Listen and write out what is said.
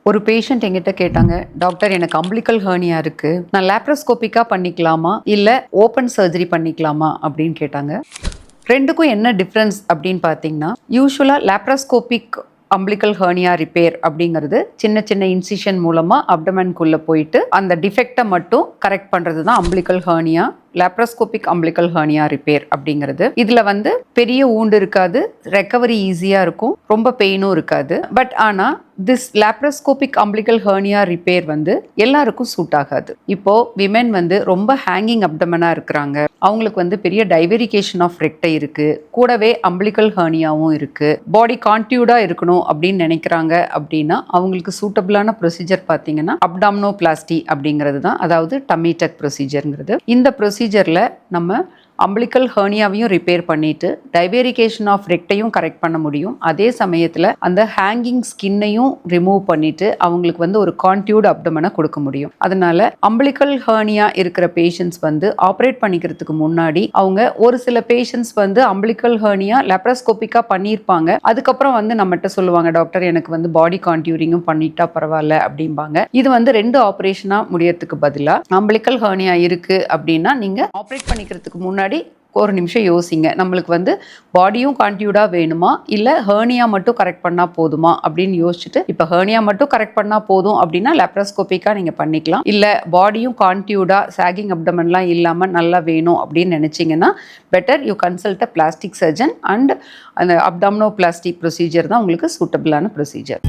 ஒரு பேஷண்ட் எங்கிட்ட கேட்டாங்க, டாக்டர் எனக்கு அம்பிளிக்கல் ஹெர்னியா இருக்கு, நான் லேப்ரோஸ்கோபிக்கா பண்ணிக்கலாமா இல்லை ஓப்பன் சர்ஜரி பண்ணிக்கலாமா அப்படின்னு கேட்டாங்க. ரெண்டுக்கும் என்ன டிஃப்ரென்ஸ் அப்படின்னு பார்த்தீங்கன்னா, யூஸ்வலாக லேப்ரோஸ்கோபிக் அம்பிளிக்கல் ஹெர்னியா ரிப்பேர் அப்படிங்கிறது சின்ன சின்ன இன்சிஷன் மூலமாக அப்டமனுக்குள்ளே போயிட்டு அந்த டிஃபெக்டை மட்டும் கரெக்ட் பண்ணுறது தான் umbilical hernia. Laparoscopic umbilical hernia repair அப்படிங்கிறது இதில் வந்து பெரிய ஊண்டு இருக்காது, ரெக்கவரி ஈஸியாக இருக்கும், ரொம்ப பெயினும் இருக்காது. பட் ஆனால் this laparoscopic umbilical hernia repair வந்து எல்லாருக்கும் சூட் ஆகாது. இப்போ விமென் வந்து ரொம்ப ஹேங்கிங் அப்டமனாக இருக்கிறாங்க, அவங்களுக்கு வந்து பெரிய டைவெரிகேஷன் ஆஃப் ரெக்டை இருக்கு, கூடவே அம்பிளிக்கல் ஹெர்னியாவும் இருக்கு, பாடி கான்டியூடாக இருக்கணும் அப்படின்னு நினைக்கிறாங்க அப்படின்னா அவங்களுக்கு சூட்டபிளான ப்ரொசீஜர் பார்த்தீங்கன்னா அப்டாமினோபிளாஸ்டி அப்படிங்கிறது தான், அதாவது டம்மி டக் ப்ரொசீஜருங்கிறது. இந்த ப்ரொசீஜரில் நம்ம அம்பிளிக்கல் ஹெர்னியாவையும் ரிப்பேர் பண்ணிட்டு டைவேரிகேஷன் ஆஃப் ரெக்டையும் கரெக்ட் பண்ண முடியும். அதே சமயத்தில் அந்த ஹேங்கிங் ஸ்கின்னையும் ரிமூவ் பண்ணிட்டு அவங்களுக்கு வந்து ஒரு கான்டியூட் அப்டமனை கொடுக்க முடியும். அதனால அம்பிளிக்கல் ஹெர்னியா இருக்கிற பேஷண்ட்ஸ் வந்து ஆப்ரேட் பண்ணிக்கிறதுக்கு முன்னாடி அவங்க ஒரு சில பேஷண்ட்ஸ் வந்து அம்பிளிக்கல் ஹெர்னியா லேப்ரோஸ்கோபிக்கா பண்ணியிருப்பாங்க, அதுக்கப்புறம் வந்து நம்மகிட்ட சொல்லுவாங்க, டாக்டர் எனக்கு வந்து பாடி கான்டியூரிங்கும் பண்ணிட்டா பரவாயில்ல அப்படிம்பாங்க. இது வந்து 2 ஆப்ரேஷனா முடியறதுக்கு பதிலாக அம்பிளிக்கல் ஹெர்னியா இருக்கு அப்படின்னா நீங்க ஆப்ரேட் பண்ணிக்கிறதுக்கு முன்னாடி ஒரு நிமிஷம் யோசிங்க, நம்மளுக்கு வந்து பாடியும் கான்டியூடாக வேணுமா இல்லை ஹெர்னியா மட்டும் கரெக்ட் பண்ணால் போதுமா அப்படின்னு யோசிச்சுட்டு, இப்போ ஹெர்னியா மட்டும் கரெக்ட் பண்ணால் போதும் அப்படின்னா லேப்ரோஸ்கோபிக்காக நீங்கள் பண்ணிக்கலாம். இல்லை பாடியும் கான்டியூடாக சாகிங் அப்டமன்லாம் இல்லாமல் நல்லா வேணும் அப்படின்னு நினச்சிங்கன்னா better you consult a plastic surgeon and அந்த அப்டாமினோபிளாஸ்டி ப்ரொசீஜர் தான் உங்களுக்கு சூட்டபிளான ப்ரொசீஜர்.